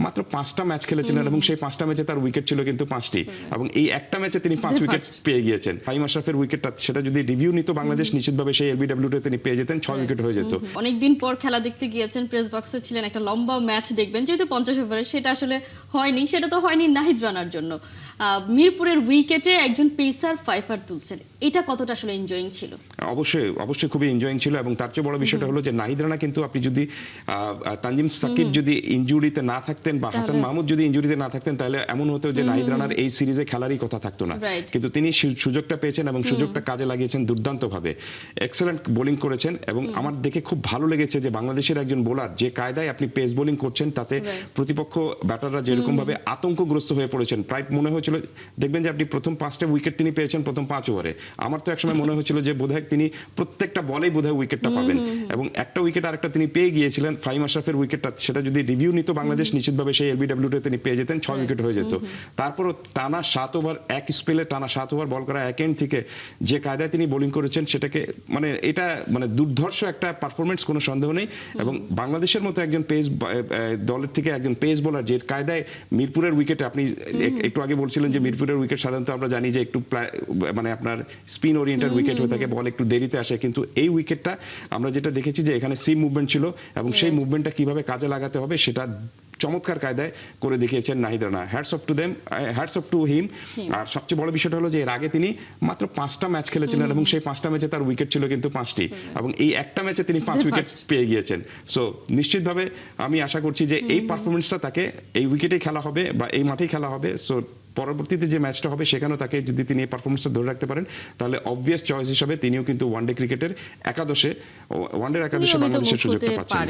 মাত্র 5টা ম্যাচ খেলেছিলেন এবং সেই 5টা ম্যাচে তার উইকেট ছিল কিন্তু 5টি এবং এই একটা ম্যাচে তিনি 5 উইকেট পেয়ে গিয়েছেন। ফাহিম আশরাফের উইকেটটা সেটা যদি রিভিউ নিত বাংলাদেশ নিশ্চিতভাবে সেই এলবিডব্লিউতে তিনি পেয়ে যেতেন, 6 উইকেট হয়ে যেত। অনেকদিন পর খেলা দেখতে গিয়েছেন, প্রেস বক্সে ছিলেন, একটা লম্বা ম্যাচ দেখবেন যেহেতু 50 ওভারে, সেটা আসলে হয়নি। সেটা তো হয়নি নাহিদ রানার জন্য। মিরপুরের উইকেটে একজন পেসার ফাইফার তুলছেন, এটা কতটা আসলে এনজয়িং ছিল? অবশ্যই খুবই এনজয়িং ছিল এবং তার চেয়ে বড় বিষয়টা হলো যে নাহিদ রানা কিন্তু আপনি যদি তানজিম সাকিব যদি ইনজুরিতে না থাকতেন বা হাসান মাহমুদ যদি ইনজুরিতে না থাকতেন তাহলে এমন হতো যে নাহিদ রানার এই সিরিজে খেলারই কথা থাকতো না, কিন্তু তিনি সুযোগটা পেয়েছেন এবং সুযোগটা কাজে লাগিয়েছেন দুর্দান্তভাবে। এক্সেলেন্ট বোলিং করেছেন এবং আমার দেখে খুব ভালো লেগেছে যে বাংলাদেশের একজন বোলার যে কায়দায় আপনি পেস বোলিং করছেন তাতে প্রতিপক্ষ ব্যাটাররা যেরকম ভাবে আতঙ্কগ্রস্ত হয়ে পড়েছেন, প্রায় মনে হয়েছিল দেখবেন যে আপনি প্রথম 5টা উইকেট তিনি পেয়েছেন প্রথম 5 ওভারে। আমার তো একসময় মনে হয়েছিল যে বোধহয় তিনি প্রত্যেকটা বলেই বোধহয় উইকেটটা পাবেন এবং একটা উইকেট আরেকটা তিনি পেয়ে গিয়েছিলেন। ফাহিম আশরাফের উইকেটটা সেটা যদি রিভিউ নিত বাংলাদেশ নিশ্চিতভাবে সেই এলবিডব্লিউতে তিনি পেয়ে যেতেন, 6 উইকেট হয়ে যেত। তারপরও টানা 7 ওভার এক স্পেলে টানা 7 ওভার বল করা এক এন্ড থেকে যে কায়দায় তিনি বোলিং করেছেন সেটাকে এটা দুর্ধর্ষ একটা পারফরমেন্স, কোনো সন্দেহ নেই। এবং বাংলাদেশের মতো একজন পেস দলের থেকে একজন পেস বোলার যে কায়দায় মিরপুরের উইকেটে, আপনি একটু আগে বলছিলেন যে মিরপুরের উইকেট সাধারণত আমরা জানি যে একটু আপনার স্পিন ওরিয়েন্টেড উইকেট হয়ে থাকে, বল একটু দেরিতে আসে, কিন্তু এই উইকেটটা আমরা যেটা দেখেছি যে এখানে সিম মুভমেন্ট ছিল এবং সেই মুভমেন্টটা কিভাবে কাজে লাগাতে হবে সেটা চমৎকার কায়দায় করে দেখিয়েছেন Nahid Rana. Hats off to them, hats off to him. আর সবচেয়ে বড় বিষয়টা হলো যে এর আগে তিনি মাত্র 5টা ম্যাচ খেলেছিলেন এবং সেই 5টা ম্যাচে তার উইকেট ছিল কিন্তু 5টি এবং এই একটা ম্যাচে তিনি 5 উইকেট পেয়ে গিয়েছেন। সো নিশ্চিতভাবে আমি আশা করছি যে এই পারফরমেন্সটা তাকে এই উইকেটেই খেলা হবে বা এই মাঠেই খেলা হবে। সো পরবর্তীতে যে ম্যাচটা হবে সেখানেও তাকে যদি তিনি এই পারফরমেন্সটা ধরে রাখতে পারেন তাহলে অবভিয়াস চয়েস হিসাবে তিনিও কিন্তু ওয়ানডে ক্রিকেটের একাদশে বাংলাদেশের সুযোগটা পাচ্ছেন।